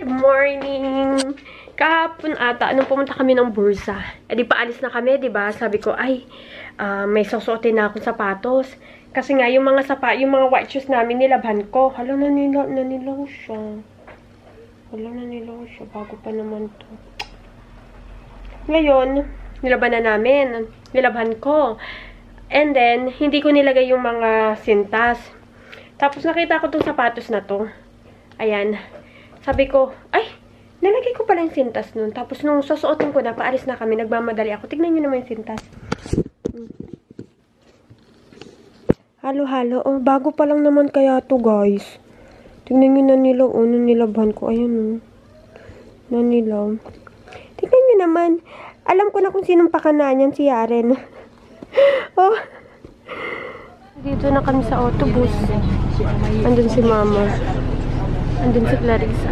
Good morning! Kahapon ata, nung pumunta kami ng bursa, di paalis na kami, di ba? Sabi ko, ay, may susuotin na akong sapatos. Kasi nga, yung mga white shoes namin, nilabhan ko. Hala, nanilaw siya. Bago pa naman to. Ngayon, nilaban na namin. Nilabhan ko. And then, hindi ko nilagay yung mga sintas. Tapos, nakita ko tong sapatos na to. Ayan. Sabi ko, ay, nalagay ko pala yung sintas nun. Tapos, nung susuotin ko na, paalis na kami, nagmamadali ako. Tignan nyo naman yung sintas. Halo-halo. Oh, bago pa lang naman kaya to, guys. Tignan nyo na nilaw. Oh, nilabhan ko. Ayan, oh. Nanilaw. Tignan nyo naman. Alam ko na kung sinong pakanaan yan, si Yaren. Oh. Dito na kami sa autobus. Andun si Mama. Andun si Clarissa.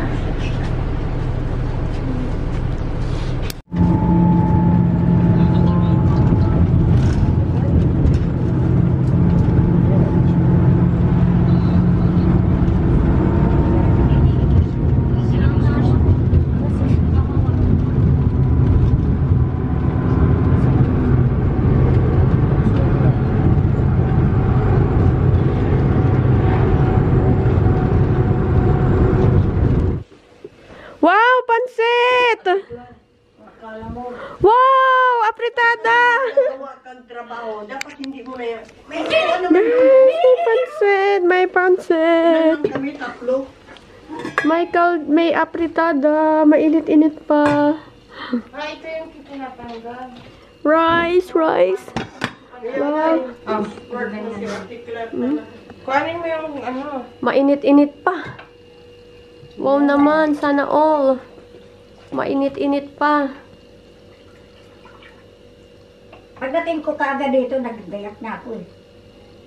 Wow, pansit! Wow, apritada! Dapat hindi mo na yan. May pansit! Kami tatlo. May apritada, mainit-init pa. Ito yung pinapanggan. Rice. Wow. Kuhanin mo yung ano. Mainit-init pa. Wow naman, sana all. Mainit-init pa. Pagdating ko kaagad dito, naggayak na ako eh.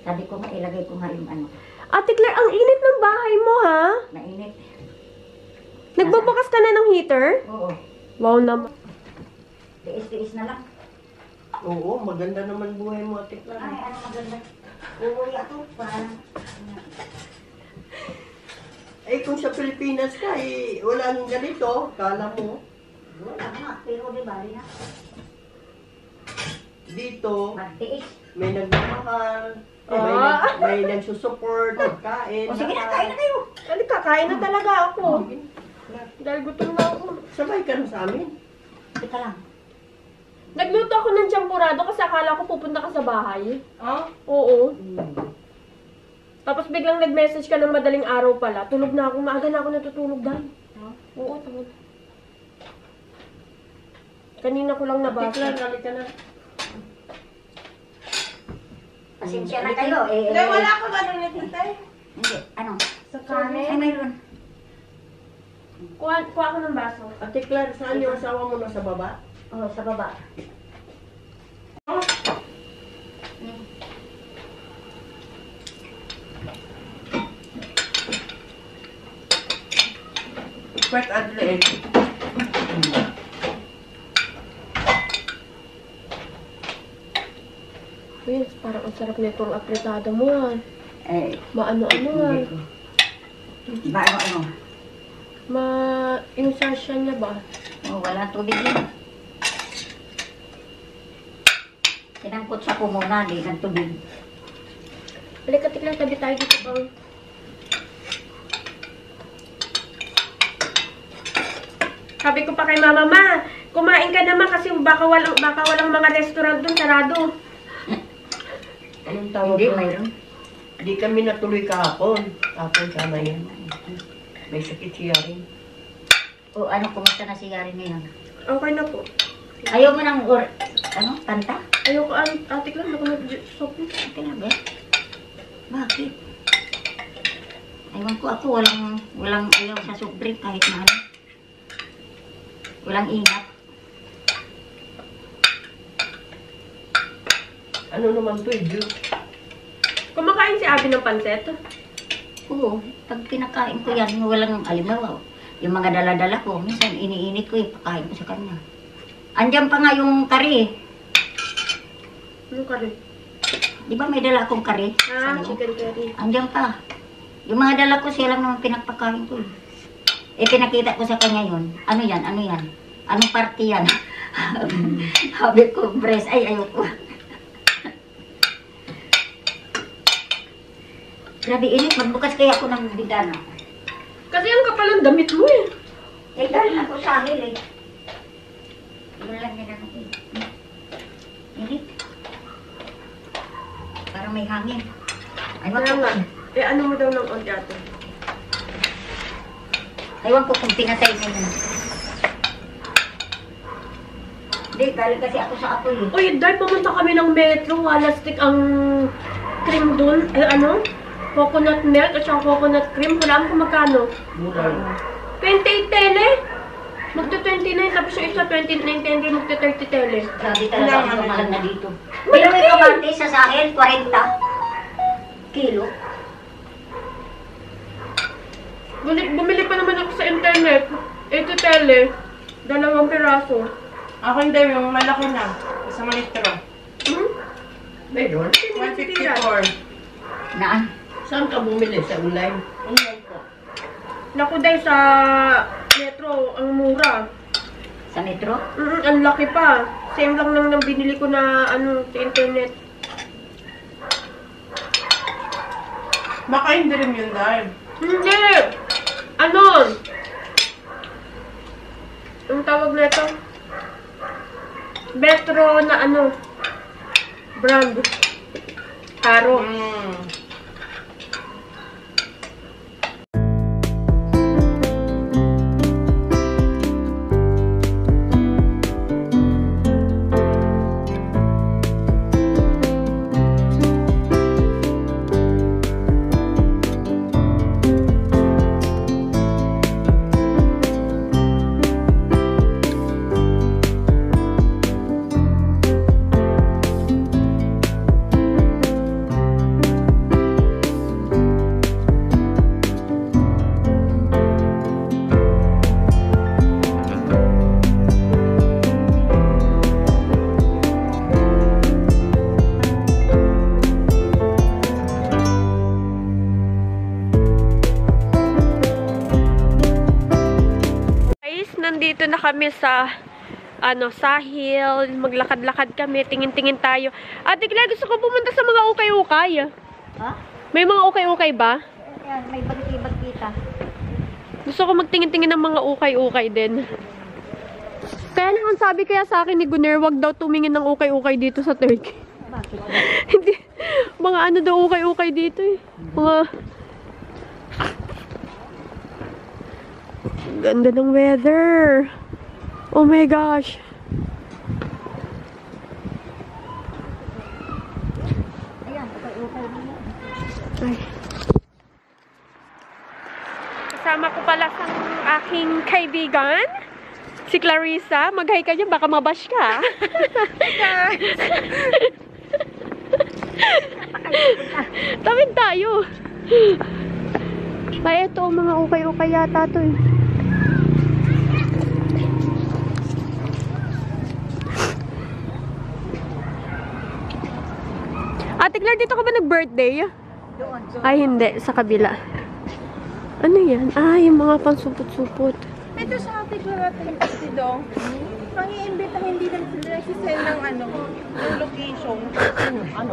Sabi ko nga, ilagay ko nga yung ano. Ate Claire, ang init ng bahay mo, ha? Mainit. Nagbubukas ka na ng heater? Oo. Wow naman. Tiis-tiis na lang. Oo, maganda naman buhay mo, Ate Clara. Ay, ano maganda. Uuwi ako. Parang... Eh, kung sa Pilipinas ka, eh, wala nang ganito. Kala mo. Wala nga, pero di ba rin na. Dito, Magtiis. may nagmamahal. Ah. May nagsusupport, kain. O sige na, kain na kayo. Halika, kain na talaga ako. Dahil gutom na ako. Sabay ka na sa amin. Teka lang. Nagluto ako ng champurado kasi akala ko pupunta ka sa bahay. Oh? Oo. Tapos biglang nag-message ka ng madaling araw pala. Tulog na ako. Maaga na ako natutulog dahil. Oo, tulog. Kanina ko lang Ate nabasa. Clara, halika na. Pasensya na kayo. Hindi, wala ka ba nung nakita? Hindi, ano? Sa kanin? Ay, mayroon. Kuha ako ng baso. Ate Clara, saan yung asawa mo na sa baba? Oo, sa baba. Pwet adlet. Yes, parang ang sarap nito ang apretada mo, ha. Eh, Maano-ano, ha. hindi ko. Ba, ano? Yung sasya niya ba? Oh, wala tubig yun. Tinangkot sa ko muna, di ng tubig. Halika, tiklang tabi tayo dito bang. Sabi ko pa kay Mama, kumain ka naman kasi baka walang mga restaurant dun, sarado. Anong tawag Hindi, mo? mayroon. Di kami natuloy kahapon. Kahapon sana yan. May sakit siya rin. O ano, kumusta na si Yari ngayon? Okay na po. Ayaw mo ng, panta? Ayoko, ate lang, ako nag-soap. Talaga? Bakit? Ewan ko ako, walang ayaw sa soft drink kahit na ano. Walang ingat. Ano naman to, juice? Kumakain si Abby ng panset? Oo, pag kinakain ko yan, walang alimaw. Yung mga dala-dala ko, minsan iniinit ko, ipakain ko sa kanya. Andiyan pa nga yung kari. Ano ka rin? Di ba may dala akong kari? Ah, Sa loob? chicken curry. Andiyan pa. Yung mga dala ko, siya lang naman pinagpakain ko. Eh, pinakita ko sa kanya yun. Ano yan? Ano yan? Anong party yan? Sabi ko, breast. Ay, ayoko. Grabe init. Magbukas kaya ako ng bidana. Kasi ang kapal ng damit mo eh. Eh, dahil ako sa ahil eh. Yun lang yan ako eh. Init. Parang may hangin. Ay, Kaya nga. Eh, ano mo daw ng onti ato? Aywan ko kung pinatay na yun. Hindi, galing kasi ako sa apoy eh. Uy, dahil pumunta kami ng metro, walastik ang cream dun. Eh, ano? Coconut milk at saka coconut cream. Wala kung magkano. Mura. 28 tele. Magto-29, tapos yung isa 29 tele, magto-30 tele. Grabe talaga ang mahal na dito. Pero may kamate sa sahel, 40 kilo. Bumili pa naman ako sa internet. 80 tele. 2 piraso. Ako hindi, yung malaki na. Sa malitro. Hmm? Meron? 154. Naan? Saan ka bumili? Sa online? Online po. Naku dahil sa metro, ang mura. Sa metro? Ang laki pa. Same lang nang binili ko na ano sa internet. Baka hindi rin yun dahil. Hindi! Ano? Ang tawag na ito? Metro na ano? Brand. Taro. Nandito na kami sa ano, sahil, maglakad-lakad kami, tingin-tingin tayo. Ate Claire, gusto ko pumunta sa mga ukay-ukay. Ha? May mga ukay-ukay ba? Ayan, may bagti-bagtita. Gusto ko magtingin-tingin ng mga ukay-ukay din. Kaya naman sabi kaya sa akin ni Gunner, wag daw tumingin ng ukay-ukay dito sa Turkey. Bakit? Hindi, mga ano daw ukay-ukay dito eh. Mga... Ganda ng weather. Oh my gosh. Ayan, ukay-ukay din. Ay. Kasama ko pala sa aking kaibigan, si Clarissa. Mag-hi ka dyan, baka mabash ka. Tawid tayo. Ay, ito mga ukay-ukay yata to eh. Ate Claire, dito ka ba nag-birthday? Doon. Ay, hindi. Sa kabila. Ano yan? Ah, yung mga pansupot-supot. Ito sa ating natin kasi daw. Pang-i-imbita hindi lang sila nagsisend ng ano, ng location. Ano?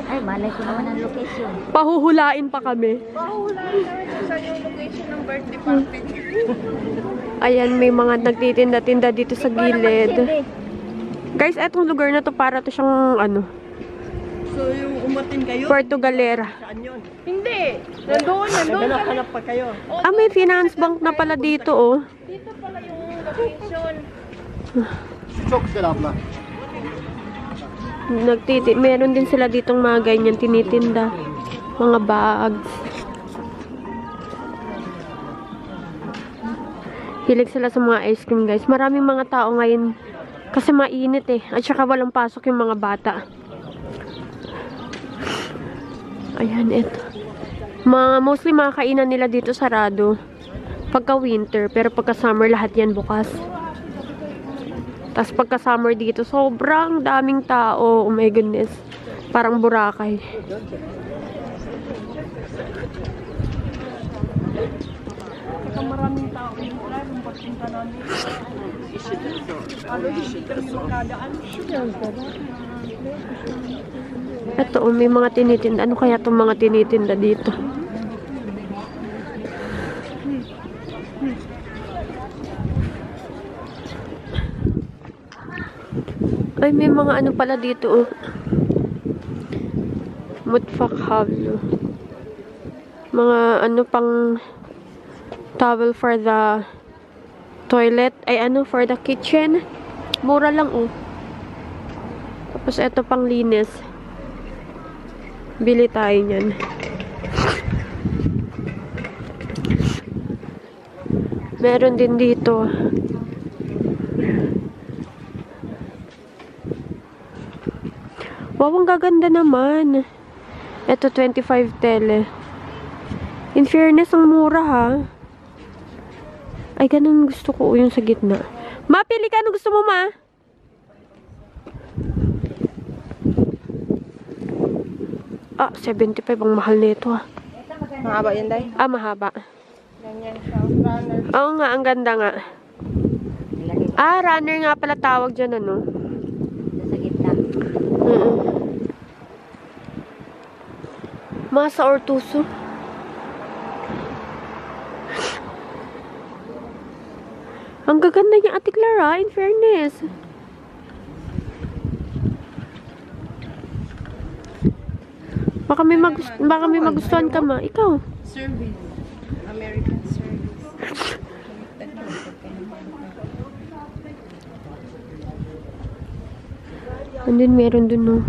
Ay, malay ko naman ang location. Pahuhulain pa kami. Pahulaan namin kung saan yung location ng birthday party. Ayan, may mga nagtitinda-tinda dito sa gilid. Guys, etong lugar na to para to siyang ano, So, yung umatin kayo? Puerto Galera. Saan yun? Hindi. Nandun kami. Hanap pa kayo. Ah, may finance bank na pala dito, oh. Dito pala yung location. Meron din sila ditong mga ganyan tinitinda. Mga bags. Hilig sila sa mga ice cream, guys. Maraming mga tao ngayon kasi mainit eh. At saka walang pasok yung mga bata. Ayan, ito. Mostly mga kainan nila dito sarado. Pagka winter, pero pagka summer lahat yan bukas. Tapos pagka summer dito, sobrang daming tao. Oh my goodness. Parang Boracay. Saka maraming tao yung try nung pagpunta namin. Ano hindi kami makadaan. Ito, may mga tinitinda. Ano kaya itong mga tinitinda dito? Ay, may mga ano pala dito, oh. Mutfak hablo. Mga ano pang towel for the toilet. Ay, ano, for the kitchen. Mura lang, oh. Tapos, ito pang linis. Bili tayo niyan. Meron din dito. Wow, ang gaganda naman. Ito, 25 tele. In fairness, ang mura ha. Ay, ganun gusto ko yung sa gitna. Ma, pili ka. Ano gusto mo, ma? Ah, 75. Ang mahal nito ah. Mahaba yan, Day. Ah, mahaba. Ganyan siya. Runner. Oo nga, ang ganda nga. Ah, runner nga pala tawag dyan, ano? Sa gitna. Masa or tuso. Ang gaganda niya, Ate Clara, in fairness. Baka may magustuhan ka, ma. Ikaw. Service. American service. Andun, meron dun, no.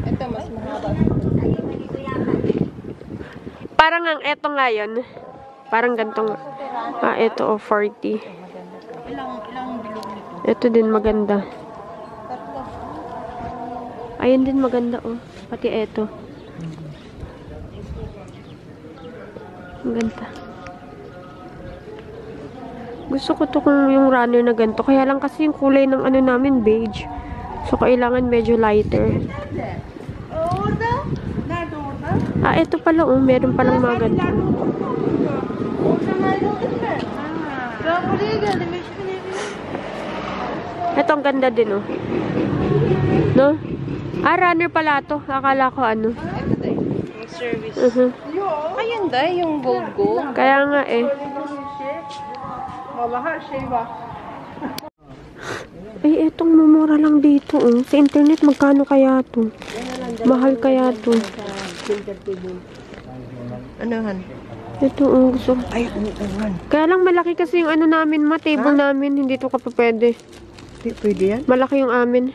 Ito, mas mahaba. Parang ang eto nga yun. Parang ganito nga. Ah, eto, oh, 40. Ilang bilog nito? Ito din maganda. Ayun din maganda, oh. Pati eto. Ang ganda. Gusto ko to kung yung runner na ganito. Kaya lang kasi yung kulay ng ano namin, beige. So, kailangan medyo lighter. Ah, ito pala, oh. Meron palang mga ganito. Ito, ang ganda din, oh. No? Ah, runner pala to. Akala ko ano. Ito, Day. Yung service. Ayun, Day. Yung gold go. Kaya nga, eh. Mabahal siya ba? Ay, etong mumura lang dito, oh. Sa internet, magkano kaya to? Mahal kaya to? Ano, Han? Ito, oh. Gusto. Ay, umuulan. Kaya lang malaki kasi yung ano namin, table namin. Hindi to kapapwede. Pwede yan? Malaki yung amin.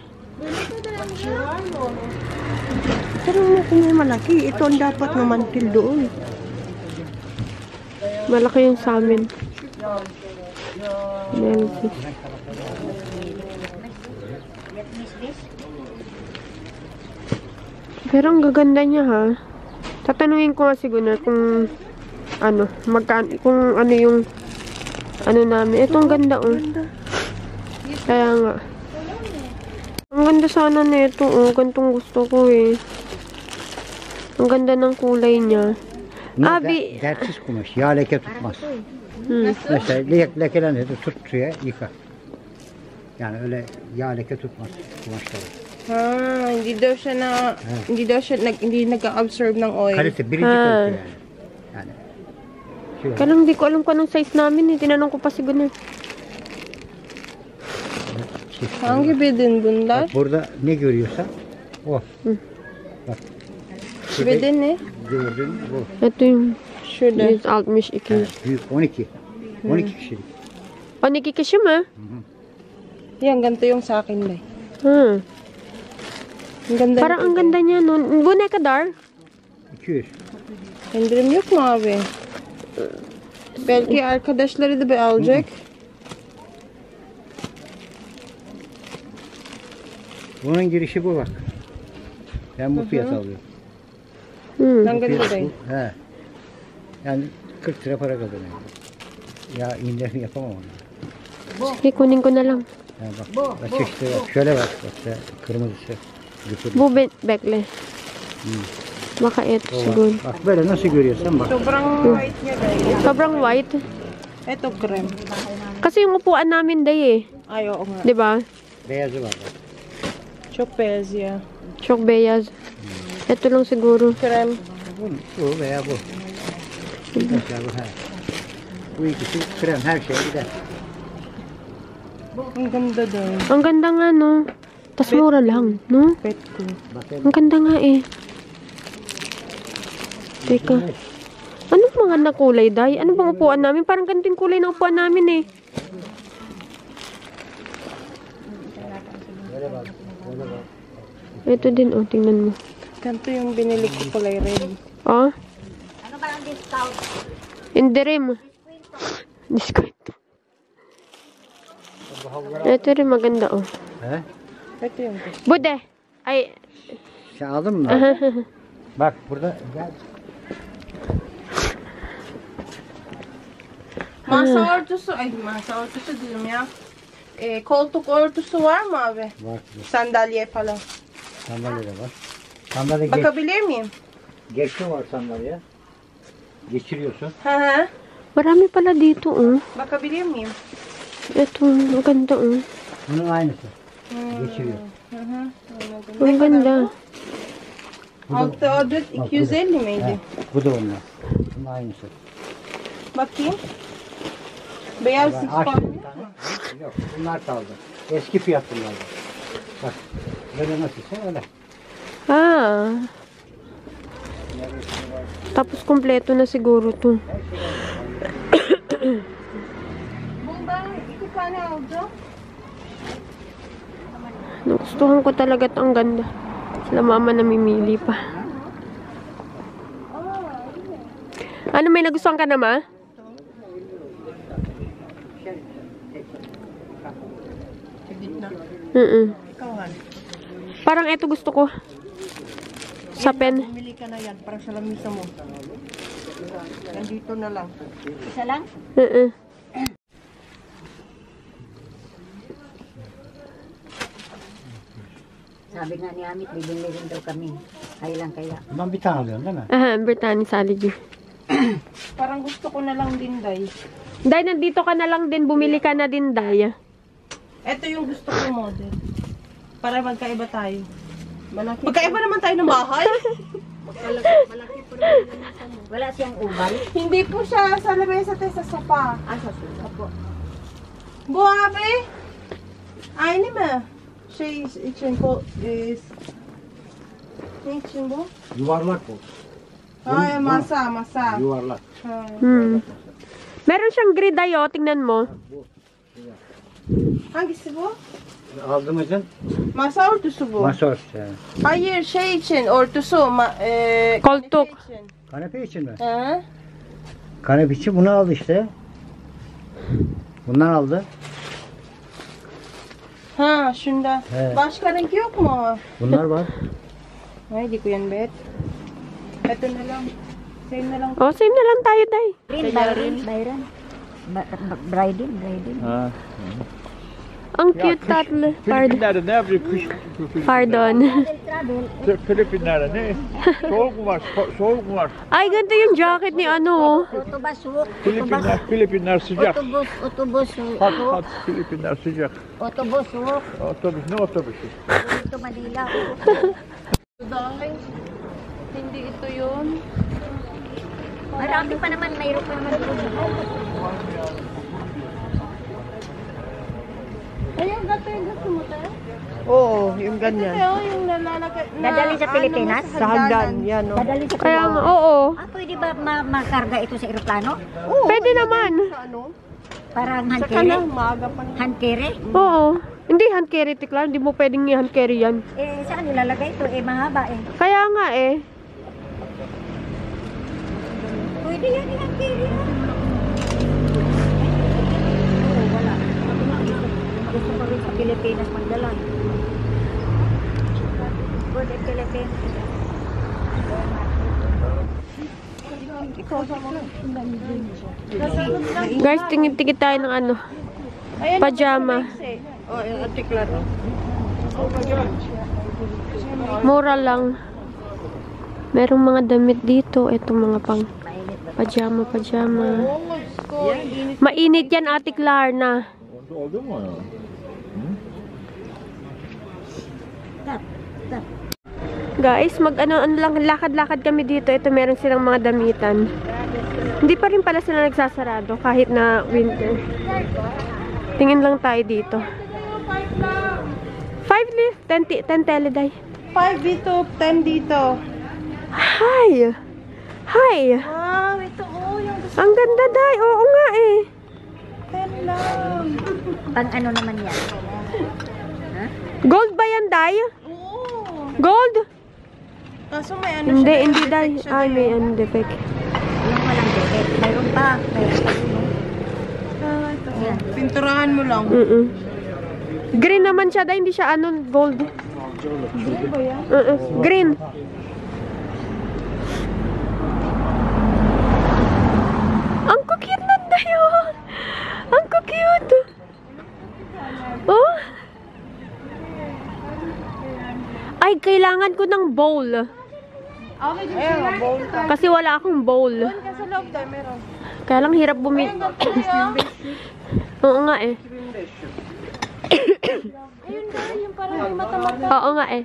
Pero kung may malaki, ito ang dapat namantil doon. Malaki yung sa amin. Analysis. Pero ang gaganda niya, ha. Tatanungin ko nga si Gunnar kung ano, kung ano yung ano namin. Ito ang ganda, oh. Kaya nga. Ang ganda sana nito, oh. Gantong gusto ko, eh. Ang ganda ng kulay niya. Abi. Dertsiz kumaş. Yağ leke tutmaz. Mesela lekelerini de tut suya yıka. Yani öyle yağ leke tutmaz kumaşları. Hindi daw siya hindi nag-absorb ng oil. Kalite birinci kalite yani. Yani. Şöyle. Kaya lang di ko alam kung anong size namin, eh. Tinanong ko pa si Gunnar. Hangi bedin bunlar? Bak burada ne görüyorsan o. Bak. Bedin ne? Gördün bu. Ito yung Şurada. 162. Yani büyük 12. 12 kişilik. O, nakikisya ma? Yan, ganito yung sa akin, Day. Ang ganda. Parang ang ganda niya, no? Bu ne kadar? 200. İndirim yok mu abi? Belki arkadaşları da bir alacak. Bunun girişi bu bak. Ben bu fiyata alıyorum. Ang ganda din. He. Yani 40 lira para kazanıyorum. Ya indirim yapamam onu. Sige, kunin ko na lang. Ha, bak çeşitli bak. Şöyle bak. Bak ya, kırmızısı. Güpür. Bu bekle. Baka ito O var. siguro. Bak böyle nasıl görüyorsan bak. Sobrang white niya, Day. Sobrang white. Ito, cream. Kasi yung upuan namin, day eh. Ay, oo nga. Di ba? Beyazı var. Bak. Çok beyaz. Çok beyaz. Ito lang siguro. Krem. Bu veya bu. Mesela bu her. Bu ikisi krem her şeye gider. Ang ganda doon. Ang ganda nga, no? Tas mura lang, no? Pet ko. Bakın. Ang ganda nga eh. Teka. Anong mga na kulay, day? Ano bang upuan namin? Parang ganito yung kulay ng upuan namin eh. Ito din, oh. Tingnan mo. Ganito yung binili ko kulay red. Oh. Ano ba ang discount? Hindi rin. Discount. Ito rin maganda, oh. He? Ito yung gusto. Bude. Ay. Sen aldın mı? Bak burada gel. Masa örtüsü, ay masa örtüsü diyorum ya. Koltuk örtüsü var mı abi? Var. Sandalye falan. Sandalye de var. Sandalye Bakabilir miyim? geçti var sandalye. Geçiriyorsun. Hı hı. Marami pala dito, oh. Bakabilir miyim? Ito, maganda, oh. Bunun aynısı. Geçiriyor. Hı hı. Anladım. Ang Ne kadar ganda. bu? Altı adet 250 miydi? He, bu da onlar. Bunun aynısı. Bakayım. Beyaz Ben süs açtım falan. bir tane. Yok bunlar kaldı. Eski fiyat bunlar da. Bak böyle nasılsa öyle. Ah. Tapos kompleto na siguro to. Bundan 2 tane aldım. Nagustuhan ko talaga at ang ganda. Sila mama namimili pa. Ano, may nagustuhan ka na, ma? Ikaw, Han. Parang ito gusto ko. Sa pen. Bumili ka na yan para sa lamisa mo. Nandito na lang. Isa lang? Sabi nga ni Amit, bibili rin daw kami. Kaya lang kaya. Bundan bir tane alıyorsun değil mi? Aha, Brittany Saligi. Parang gusto ko na lang din, Day. Day, nandito ka na lang din. Bumili ka na din, Day. Ito yung gusto ko model. Para magkaiba tayo. Magkaiba naman tayo ng bahay. Wala siyang ubal. Hindi po siya sa lamesa tayo sa sofa. Sa susa po. Bu abi. Aynı mı? Şey için ne için bu? Yuvarlak bu. Ay, masa. Yuvarlak. Ha. Meron siyang grid, Day, oh. Tingnan mo. Hangisi bu? Aldığımızın Masa örtüsü bu. masa örtüsü. Yani. Hayır, şey için örtüsü. Koltuk. kanepe için. Kanepe için mi? Ha? Kanepe için bunu aldı işte. Bundan aldı. Ha, şunda. He. Başka renk yok mu? Bunlar var. Ay, di ko yan bet. Ito na lang. Same na lang. Oh, same na lang tayo, Day. Byron. Bridal. Ha. Ang cute tatlo. Pardon. Filipinler'de ne yapıyor kış? Pardon. Filipinler'de ne? Soğuk mu var? Soğuk mu var? Ay, ganito yung jacket ni ano, oh. Otobus soğuk. Filipinler sıcak. Otobus soğuk. Hat Filipinler sıcak. Otobus soğuk. Otobüs ne otobüsü? Dito Manila. Dahil, hindi ito yun. Marami pa naman. Mayroon pa naman. Ayun, gato yung gusto mo tayo? Oo, yung ganyan. Ito yung nalalagay. Dadali sa Pilipinas? Sa hagdan, yan o. Dadali sa Kaya nga, oo. Pwede ba makarga ito sa eroplano? Pwede naman. Sa ano? Parang Sa hand-carry? kanang maaga pa na. Hand-carry? Oo. Hindi hand carry, tikla. Hindi mo pwedeng i-hand carry yan. Saan nilalagay ito? Mahaba eh. Kaya nga eh. Pwede yan i-hand-carry. Wala. Gusto ko rin sa Pilipinas magdala. Good in Philippines. Guys, tingin-tingin tayo ng ano. Pajama. Oh, yung artiklar. Mura lang. Merong mga damit dito. Itong mga pang pajama. Oo, ko. Init. Mainit yan, Ate Klarna. Oldu mu? Guys, ano lang, lakad-lakad kami dito. Ito, meron silang mga damitan. Hindi pa rin pala sila nagsasarado kahit na winter. Tingin lang tayo dito. 5 lift, 10 teleday. 5 dito, 10 dito. Hi! Hi! Wow, ito yung gusto Ang ganda, Day. Oo nga eh. 10 lang. Pang ano naman yan? Gold ba yan, Day? Oo. Gold? Kaso may ano Hindi, siya. hindi, Day. defect siya Ay, din. may ano, defect. Yung walang defect. Mayroon pa. Mayroon pa. Ah, ito. Yan. Pinturahan mo lang. Green naman siya, Day. Hindi siya ano, gold. Ano ba yan? Green. Ang cute na, Day. Oh. Ang cute. Oh. Ay, kailangan ko ng bowl. Okay, din siya. Bowl ka. Kasi wala akong bowl. Doon ka sa loob tayo, meron. Kaya lang hirap bumili. Oo nga eh. Ayun na, yung parang may mata-mata. Oo nga eh.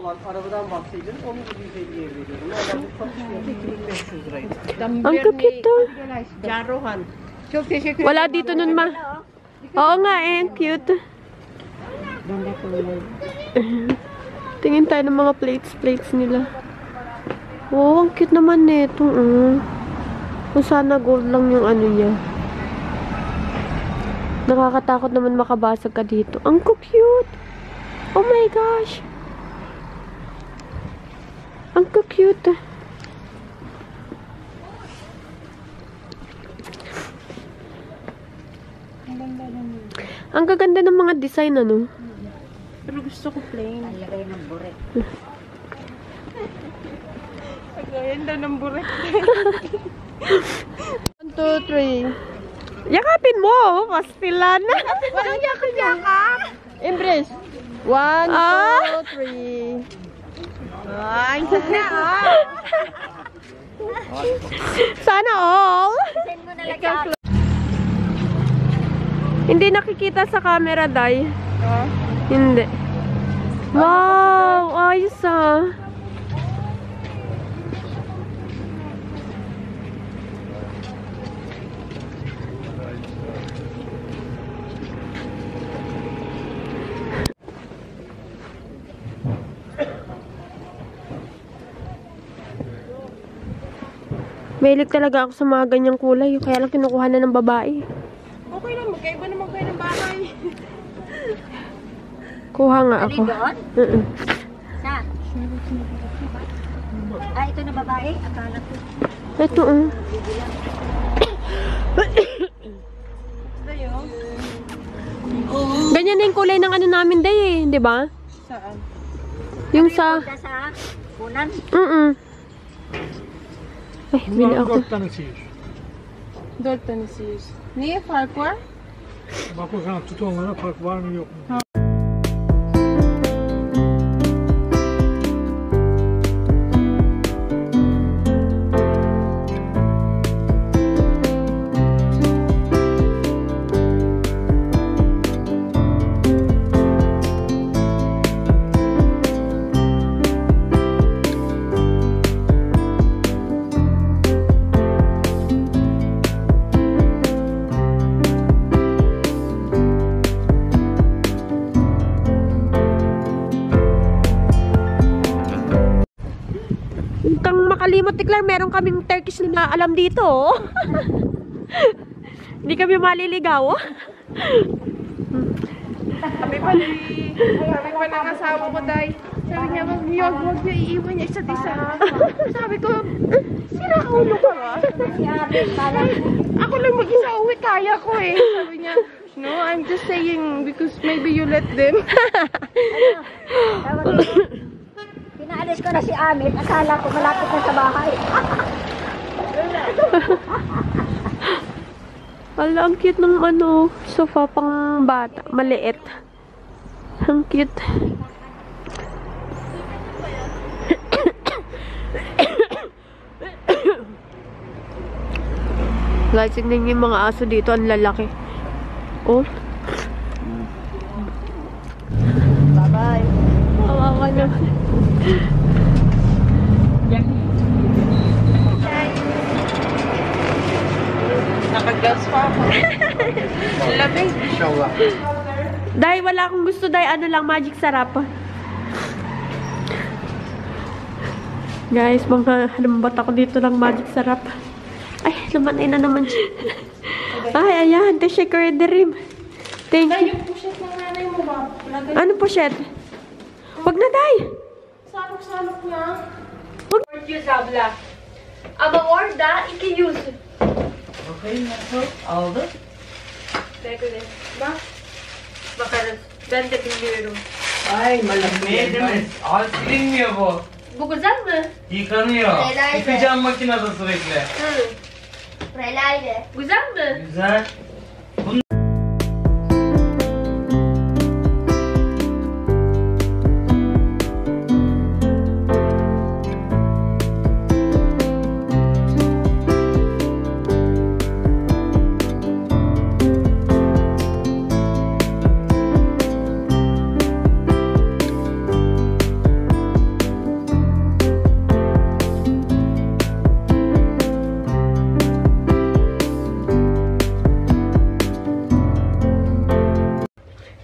Arabadan bahsedelim. Onu da biz hediye veriyorum. Normalde satışfiyatı 2500 liraydı. Ang cute to. Can Rohan. Çok teşekkür Wala dito nun ma. Oo nga eh. Ang cute. Tingin tayo ng mga plates nila. Oh, ang cute naman nito. Kung sana gold lang yung ano niya. Nakakatakot naman makabasag ka dito. Ang cute. Oh my gosh. Ang cute. Ang gaganda ng mga design, ano? Pero gusto ko plain. Ang lagay ng buret. Agayan daw ng buret. 1, 2, 3. Yakapin mo! Pastilan! Walang yakap-yakap! Embrace. 1, 2, 3. Ay, sana Sana all! Send mo na lang. Hindi nakikita sa camera, Day. ah. Hindi. Wow! Ayos ah! Mahilig talaga ako sa mga ganyang kulay. Kaya lang kinukuha na ng babae. Okay lang, magkaiba naman kayo ng bahay. Kuha nga ako. Doon? Mm-mm. Saan? Ah, ito na babae? Akala ko. Ito Ito yun. Ganyan na yung kulay ng ano namin, Day eh. Di ba? Saan? Yung sa... Punta sa punan. Ay, bili ako. Dalton Sears. Niye fark var? Bak bakalım tutonlara fark var mı yok mu? Huwag kang makalimot, Tiklar. Meron kaming Turkish na alam dito. Oh. Hindi kami maliligaw. Oh. Sabi pa ng asawa ko, Day. Sabi niya, wag niyo iiwan niya isa't isa. Sabi ko, sira ulo ka ba? Si Abel, pala. Ako lang mag-isa uwi, kaya ko eh. Sabi niya, no, I'm just saying because maybe you let them. Pinaalis ko na si Amit. Akala ko malapit na sa bahay. Ala, ang cute ng ano, sofa pang bata. Maliit. Ang cute. Guys, tignan niyo yung mga aso dito. Ang lalaki. Oh. Bye-bye. Kawawa naman. Naka-gloves pa ako. Lamig. Inshallah. Day, wala akong gusto, Day. Ano lang, magic sarap. Guys, mga halimbat ako dito ng magic sarap. Ay, namanay na naman siya. Ay, ayan. The shaker the rim. Thank you. Yung puset ng nanay mo ba? Lagay Ano po, Shed? Wag na, Day. salok-salok niya. Wag use habla. Ama orada, iki use. Okay, nasıl? Aldı. Teko ne? Bak. Bakarız. Ben de bilmiyorum. Ay malamig. Al silinmiyor bu. Bu güzel mi? Yıkanıyor. Helal be. Yıkayacağım makinede sürekli. Hı. Relayde. Güzel mi? Güzel.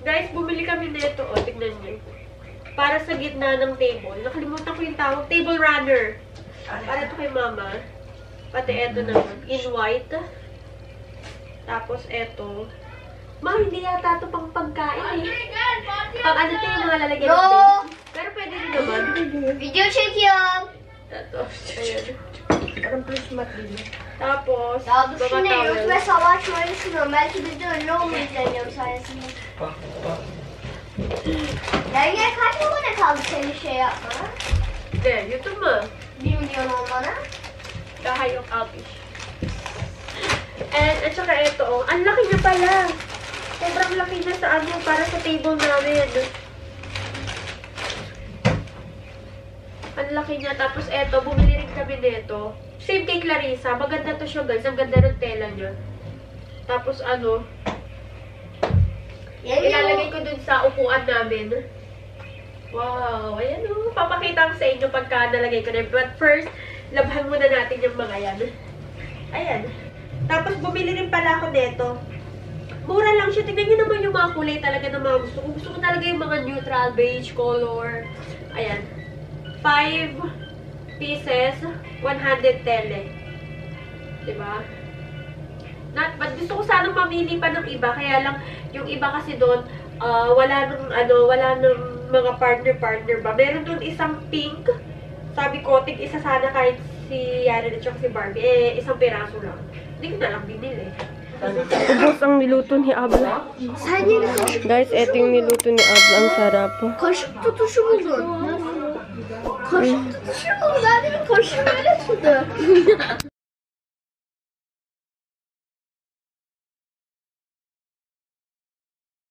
Guys, bumili kami nito. O, tignan nyo. Para sa gitna ng table. Nakalimutan ko yung tawag. Table runner. Para ito kay mama. Pati ito naman. In white. Tapos ito. Ma, hindi yata ito pang pagkain eh. Pang ano ito yung mga lalagyan ng base. Pero pwede rin naman. Video çekiyorum. Ito. Ayan. Parang plasmat din. Tapos, Ya mga düşünüyoruz towel. ve savaşmayı düşünüyorum. Belki biz de ünlü olmayız deniyorum sayesinde. Bak bak. Yenge kaç abone kaldı senin şey yapmana? Hindi, YouTube mo. 1 milyon olmana. Daha yung outage. And, at saka ito, oh. Ang laki niya pala. Sobrang laki niya sa ano, para sa table namin. Ang laki niya. Tapos eto, bumili rin kami nito. Same kay Clarissa. Maganda to siya, guys. Ang ganda ng tela niya. Tapos ano, ilalagay ko dun sa upuan namin. Wow! Ayan o. Papakita ko sa inyo pagka nalagay ko na. But first, labhan muna natin yung mga yan. Ayan. Tapos bumili rin pala ako nito. Mura lang siya. Tignan nyo naman yung mga kulay talaga na mga gusto ko. Gusto ko talaga yung mga neutral beige color. Ayan. 5 pieces, 100 tele. Diba? But gusto ko sanang mamili pa ng iba. Kaya lang, yung iba kasi doon, wala nang mga partner ba. Meron doon isang pink. Sabi ko, isa sana kahit si Yana at si Barbie. Isang piraso lang. Hindi ko na lang binili. Ubus ang niluto ni Abla. Sen yeni Guys, eto yung niluto ni Abla. Ang sarap. kaşık tutuşu buldun. Kaşık tutuşu buldun. Ben dedim kaşığı böyle tuttu.